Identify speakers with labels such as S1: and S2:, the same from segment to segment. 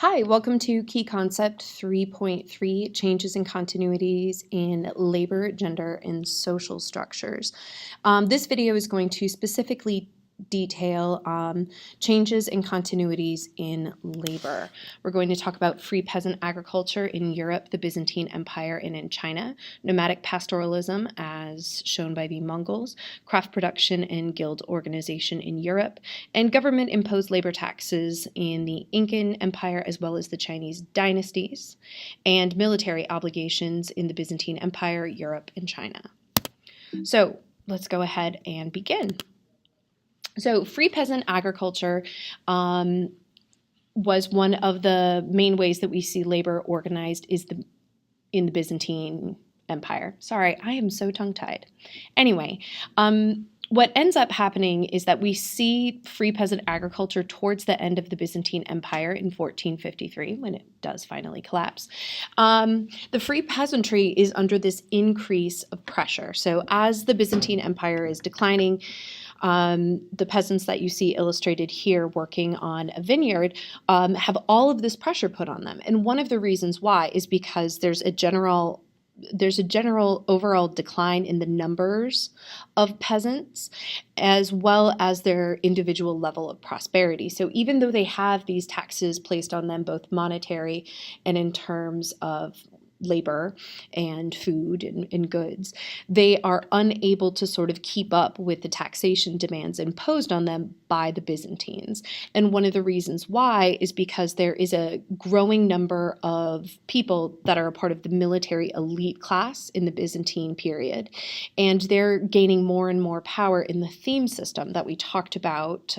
S1: Hi, welcome to Key Concept 3.3, Changes and Continuities in Labor, Gender, and Social Structures. This video is going to specifically detail changes and continuities in labor. We're going to talk about free peasant agriculture in Europe, the Byzantine Empire, and in China, nomadic pastoralism as shown by the Mongols, craft production and guild organization in Europe, and government-imposed labor taxes in the Incan Empire as well as the Chinese dynasties, and military obligations in the Byzantine Empire, Europe, and China. So let's go ahead and begin. So free peasant agriculture was one of the main ways that we see labor organized in the Byzantine Empire. Sorry, I am so tongue-tied. Anyway, what ends up happening is that we see free peasant agriculture towards the end of the Byzantine Empire in 1453, when it does finally collapse. The free peasantry is under this increase of pressure. So as the Byzantine Empire is declining, the peasants that you see illustrated here working on a vineyard have all of this pressure put on them. And one of the reasons why is because there's a general overall decline in the numbers of peasants as well as their individual level of prosperity. So even though they have these taxes placed on them, both monetary and in terms of labor and food and goods, they are unable to sort of keep up with the taxation demands imposed on them by the Byzantines. And one of the reasons why is because there is a growing number of people that are a part of the military elite class in the Byzantine period, and they're gaining more and more power in the theme system that we talked about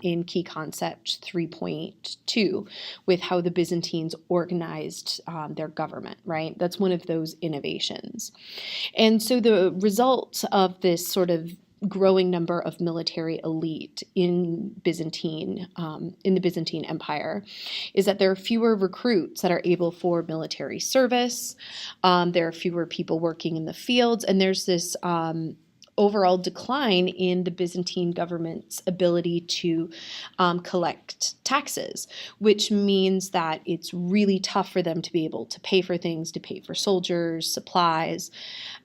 S1: in Key Concept 3.2 with how the Byzantines organized their government, right? That's one of those innovations. And so the result of this sort of growing number of military elite in the Byzantine Empire is that there are fewer recruits that are able for military service. There are fewer people working in the fields, and there's this overall decline in the Byzantine government's ability to collect taxes, which means that it's really tough for them to be able to pay for things, to pay for soldiers, supplies,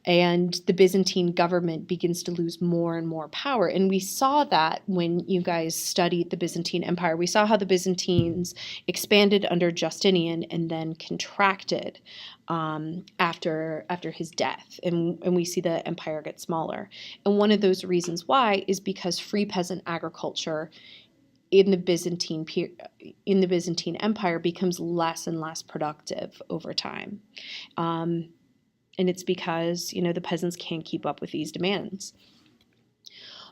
S1: and the Byzantine government begins to lose more and more power. And we saw that when you guys studied the Byzantine Empire. We saw how the Byzantines expanded under Justinian and then contracted after his death, and we see the empire get smaller. And one of those reasons why is because free peasant agriculture in the Byzantine Empire becomes less and less productive over time. And it's because, the peasants can't keep up with these demands.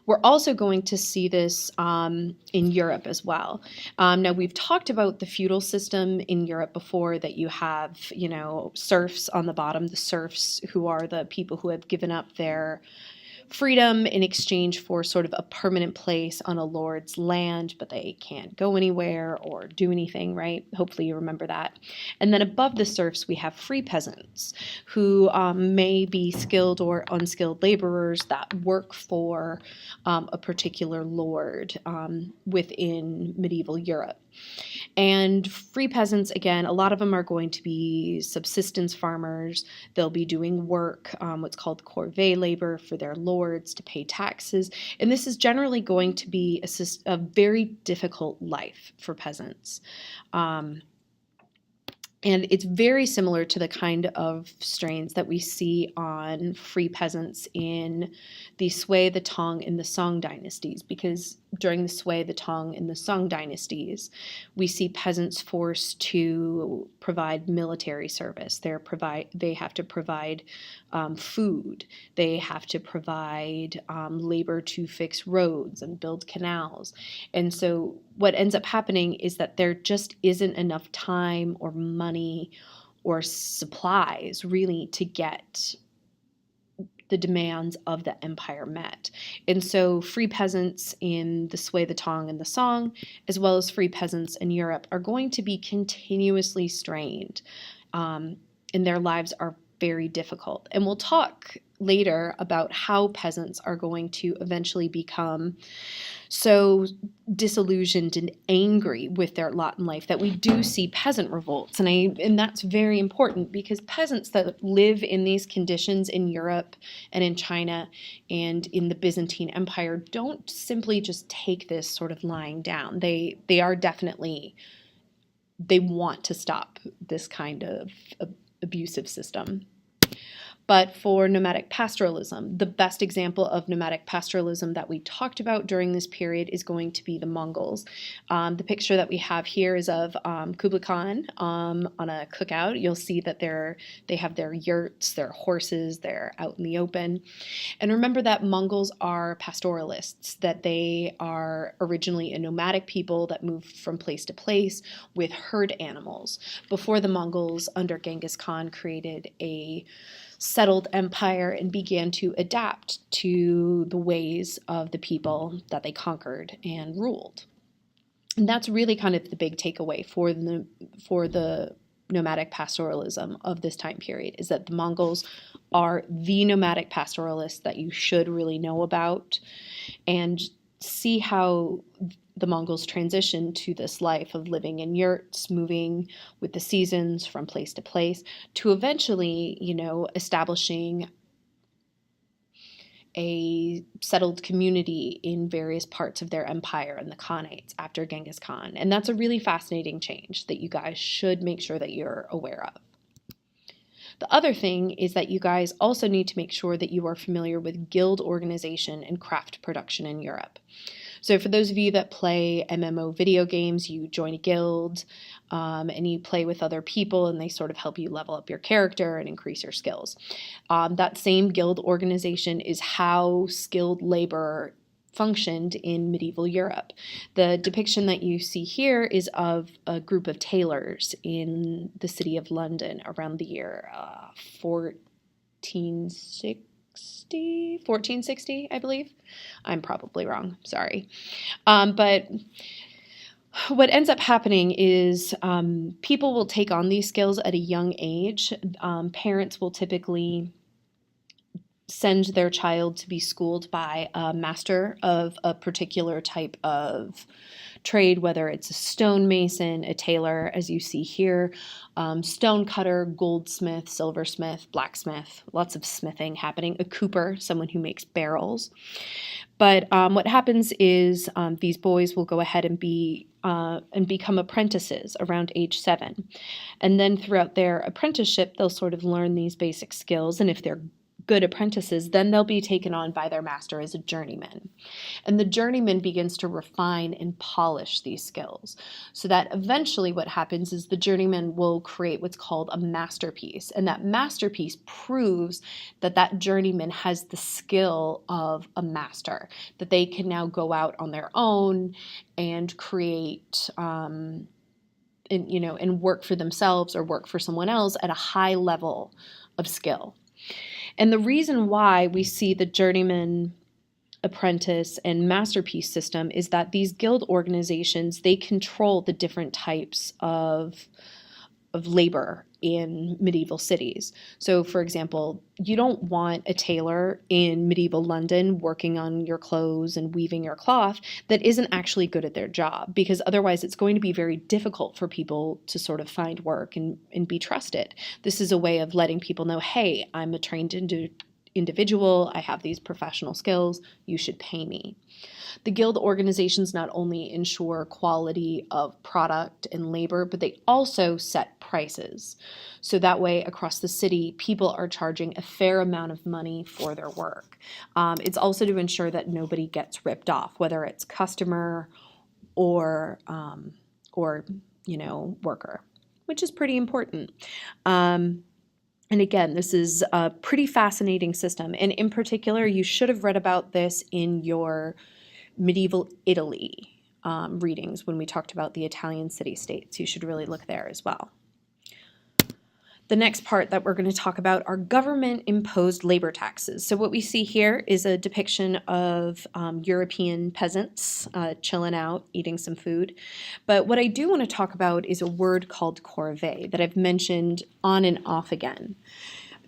S1: We're also going to see this in Europe as well. Now, we've talked about the feudal system in Europe before, that you have, serfs on the bottom, the serfs who are the people who have given up their freedom in exchange for sort of a permanent place on a lord's land, but they can't go anywhere or do anything, right? Hopefully you remember that. And then above the serfs, we have free peasants who may be skilled or unskilled laborers that work for a particular lord within medieval Europe. And free peasants, again, a lot of them are going to be subsistence farmers. They'll be doing work, what's called corvée labor for their lords to pay taxes. And this is generally going to be a very difficult life for peasants. And it's very similar to the kind of strains that we see on free peasants in the Sui, the Tang, and the Song dynasties, because during the Sui, the Tang, and the Song dynasties, we see peasants forced to provide military service. They have to provide food. They have to provide labor to fix roads and build canals. And so what ends up happening is that there just isn't enough time or money or supplies really to get the demands of the empire met. And so free peasants in the Sui, the Tang, and the Song, as well as free peasants in Europe, are going to be continuously strained, and their lives are very difficult. And we'll talk later about how peasants are going to eventually become so disillusioned and angry with their lot in life that we do see peasant revolts. And that's very important, because peasants that live in these conditions in Europe and in China and in the Byzantine Empire don't simply just take this sort of lying down. They are definitely, they want to stop this kind of abusive system. But for nomadic pastoralism, the best example of nomadic pastoralism that we talked about during this period is going to be the Mongols. The picture that we have here is of Kublai Khan on a cookout. You'll see that they have their yurts, their horses, they're out in the open. And remember that Mongols are pastoralists, that they are originally a nomadic people that moved from place to place with herd animals. Before the Mongols, under Genghis Khan, created a settled empire and began to adapt to the ways of the people that they conquered and ruled. And that's really kind of the big takeaway for the nomadic pastoralism of this time period, is that the Mongols are the nomadic pastoralists that you should really know about, and see how the Mongols transitioned to this life of living in yurts, moving with the seasons from place to place, to eventually, establishing a settled community in various parts of their empire and the Khanates after Genghis Khan. And that's a really fascinating change that you guys should make sure that you're aware of. The other thing is that you guys also need to make sure that you are familiar with guild organization and craft production in Europe. So for those of you that play MMO video games, you join a guild and you play with other people, and they sort of help you level up your character and increase your skills. That same guild organization is how skilled labor functioned in medieval Europe. The depiction that you see here is of a group of tailors in the city of London around the year 1460, I believe. I'm probably wrong, sorry. But what ends up happening is people will take on these skills at a young age. Parents will typically send their child to be schooled by a master of a particular type of trade, whether it's a stonemason, a tailor, as you see here, stone cutter, goldsmith, silversmith, blacksmith, lots of smithing happening, a cooper, someone who makes barrels. But what happens is these boys will go ahead and become apprentices around age 7. And then throughout their apprenticeship, they'll sort of learn these basic skills. And if they're good apprentices, then they'll be taken on by their master as a journeyman. And the journeyman begins to refine and polish these skills, so that eventually what happens is the journeyman will create what's called a masterpiece. And that masterpiece proves that that journeyman has the skill of a master, that they can now go out on their own and create and work for themselves or work for someone else at a high level of skill. And the reason why we see the journeyman, apprentice, and masterpiece system is that these guild organizations, they control the different types of labor in medieval cities. So, for example, you don't want a tailor in medieval London working on your clothes and weaving your cloth that isn't actually good at their job, because otherwise it's going to be very difficult for people to sort of find work and be trusted. This is a way of letting people know, hey, I'm a trained individual, I have these professional skills, you should pay me. The guild organizations not only ensure quality of product and labor, but they also set prices. So that way, across the city, people are charging a fair amount of money for their work. It's also to ensure that nobody gets ripped off, whether it's customer or worker, which is pretty important. And again, this is a pretty fascinating system. And in particular, you should have read about this in your medieval Italy readings when we talked about the Italian city-states. You should really look there as well. The next part that we're going to talk about are government-imposed labor taxes. So what we see here is a depiction of European peasants chilling out, eating some food. But what I do want to talk about is a word called corvée that I've mentioned on and off again.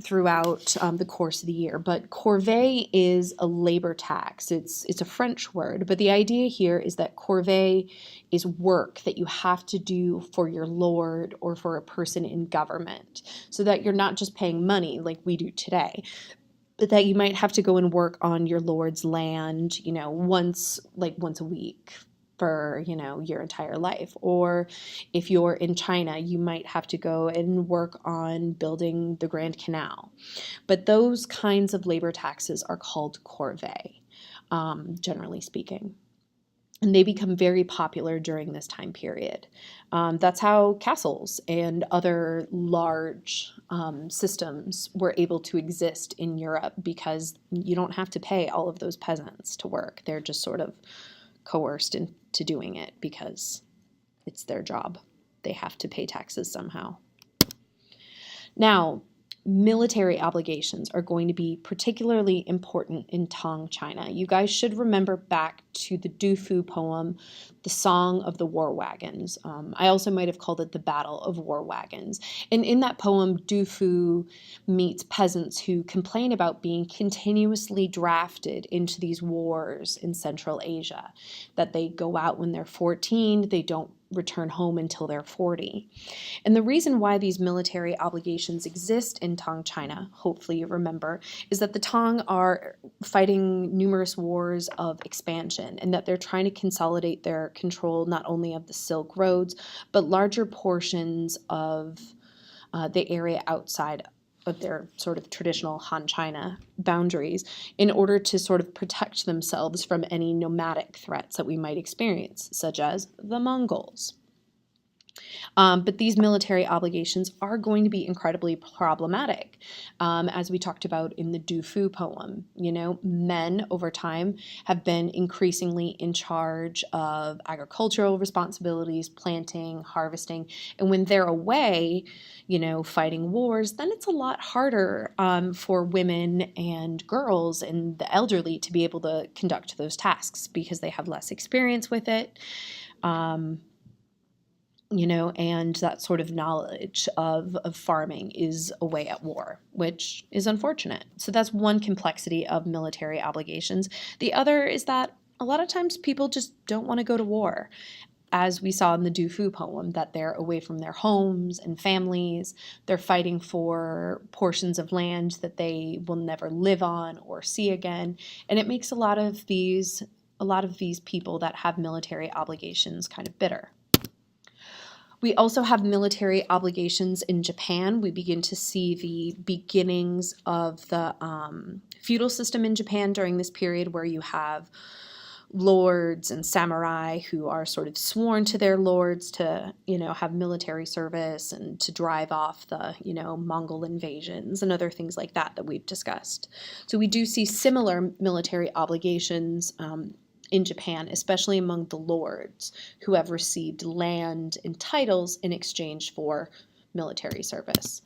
S1: throughout the course of the year. But corvée is a labor tax. It's a French word, but the idea here is that corvée is work that you have to do for your lord or for a person in government, so that you're not just paying money like we do today, but that you might have to go and work on your lord's land, once a week for, your entire life. Or if you're in China, you might have to go and work on building the Grand Canal. But those kinds of labor taxes are called corvée, generally speaking. And they become very popular during this time period. That's how castles and other large systems were able to exist in Europe, because you don't have to pay all of those peasants to work. They're just sort of coerced into doing it because it's their job. They have to pay taxes somehow. Now, military obligations are going to be particularly important in Tang China. You guys should remember back to the Du Fu poem, The Song of the War Wagons. I also might have called it the Battle of War Wagons. And in that poem, Du Fu meets peasants who complain about being continuously drafted into these wars in Central Asia, that they go out when they're 14, they don't return home until they're 40. And the reason why these military obligations exist in Tang China, hopefully you remember, is that the Tang are fighting numerous wars of expansion, and that they're trying to consolidate their control not only of the Silk Roads, but larger portions of the area outside of their sort of traditional Han China boundaries, in order to sort of protect themselves from any nomadic threats that we might experience, such as the Mongols. But these military obligations are going to be incredibly problematic, as we talked about in the Du Fu poem. Men over time have been increasingly in charge of agricultural responsibilities, planting, harvesting, and when they're away, fighting wars, then it's a lot harder for women and girls and the elderly to be able to conduct those tasks, because they have less experience with it. And that sort of knowledge of farming is away at war, which is unfortunate. So that's one complexity of military obligations. The other is that a lot of times people just don't want to go to war, as we saw in the Du Fu poem, that they're away from their homes and families. They're fighting for portions of land that they will never live on or see again. And it makes a lot of these people that have military obligations kind of bitter. We also have military obligations in Japan. We begin to see the beginnings of the feudal system in Japan during this period, where you have lords and samurai who are sort of sworn to their lords to, have military service and to drive off the, Mongol invasions and other things like that we've discussed. So we do see similar military obligations in Japan, especially among the lords who have received land and titles in exchange for military service.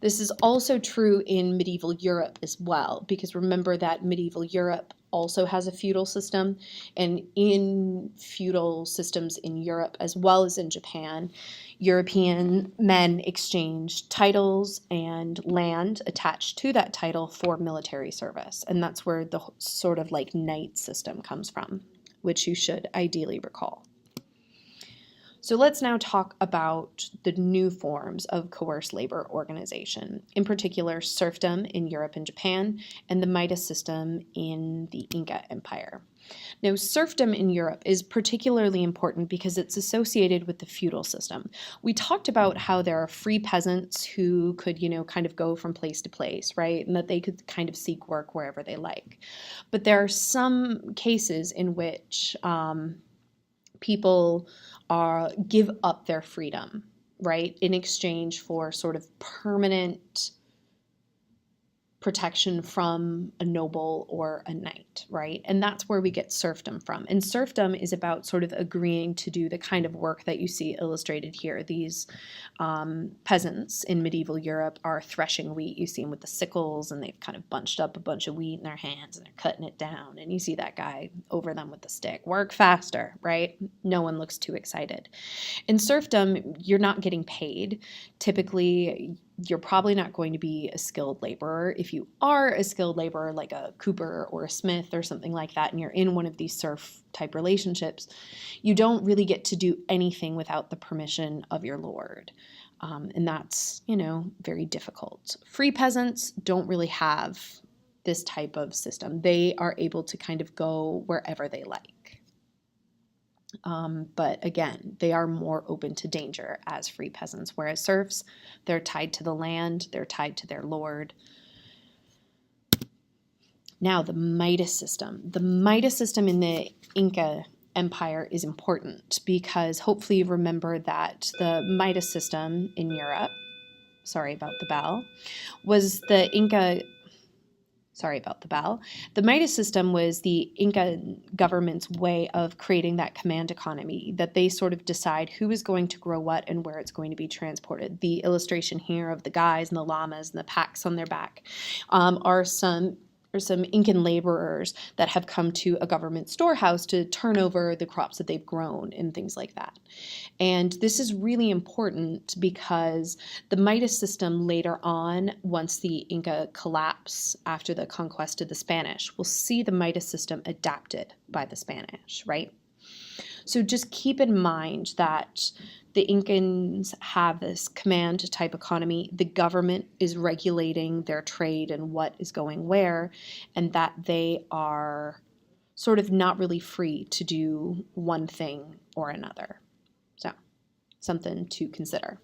S1: This is also true in medieval Europe as well, because remember that medieval Europe also has a feudal system, and in feudal systems in Europe as well as in Japan, European men exchanged titles and land attached to that title for military service, and that's where the sort of like knight system comes from, which you should ideally recall. So let's now talk about the new forms of coerced labor organization, in particular serfdom in Europe and Japan, and the Midas system in the Inca Empire. Now, serfdom in Europe is particularly important because it's associated with the feudal system. We talked about how there are free peasants who could, kind of go from place to place, right? And that they could kind of seek work wherever they like. But there are some cases in which people give up their freedom, right, in exchange for sort of permanent protection from a noble or a knight, right? And that's where we get serfdom from. And serfdom is about sort of agreeing to do the kind of work that you see illustrated here. These peasants in medieval Europe are threshing wheat. You see them with the sickles, and they've kind of bunched up a bunch of wheat in their hands, and they're cutting it down. And you see that guy over them with the stick. Work faster, right? No one looks too excited. In serfdom, you're not getting paid. Typically, you're probably not going to be a skilled laborer. If you are a skilled laborer, like a cooper or a smith or something like that, and you're in one of these serf type relationships, you don't really get to do anything without the permission of your lord. And that's, very difficult. Free peasants don't really have this type of system. They are able to kind of go wherever they like. But again, they are more open to danger as free peasants, whereas serfs, they're tied to the land, they're tied to their lord. Now, the Midas system. The Midas system in the Inca Empire is important because hopefully you remember that the Midas system in Europe, sorry about the bell, was the Inca. Sorry about the bell. The Midas system was the Inca government's way of creating that command economy, that they sort of decide who is going to grow what and where it's going to be transported. The illustration here of the guys and the llamas and the packs on their back are some Incan laborers that have come to a government storehouse to turn over the crops that they've grown and things like that. And this is really important because the Midas system later on, once the Inca collapse after the conquest of the Spanish, we'll see the Midas system adapted by the Spanish, right? So just keep in mind that the Incans have this command type economy. The government is regulating their trade and what is going where, and that they are sort of not really free to do one thing or another. So, something to consider.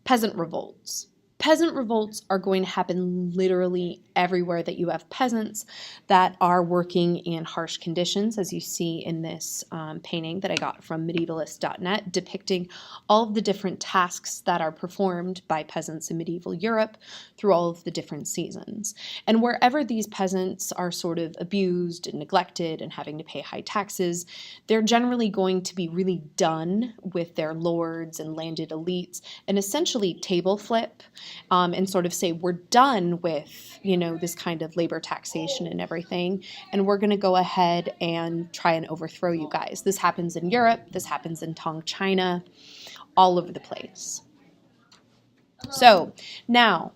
S1: Peasant revolts. Peasant revolts are going to happen literally everywhere that you have peasants that are working in harsh conditions, as you see in this painting that I got from medievalist.net, depicting all of the different tasks that are performed by peasants in medieval Europe through all of the different seasons. And wherever these peasants are sort of abused and neglected and having to pay high taxes, they're generally going to be really done with their lords and landed elites and essentially table flip. And sort of say, we're done with, this kind of labor taxation and everything, and we're going to go ahead and try and overthrow you guys. This happens in Europe, this happens in Tong China, all over the place. So now,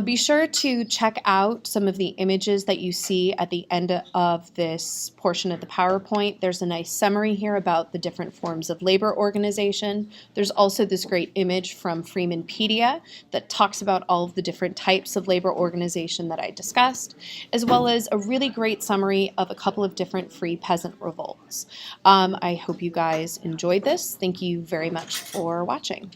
S1: be sure to check out some of the images that you see at the end of this portion of the PowerPoint. There's a nice summary here about the different forms of labor organization. There's also this great image from Freemanpedia that talks about all of the different types of labor organization that I discussed, as well as a really great summary of a couple of different free peasant revolts. I hope you guys enjoyed this. Thank you very much for watching.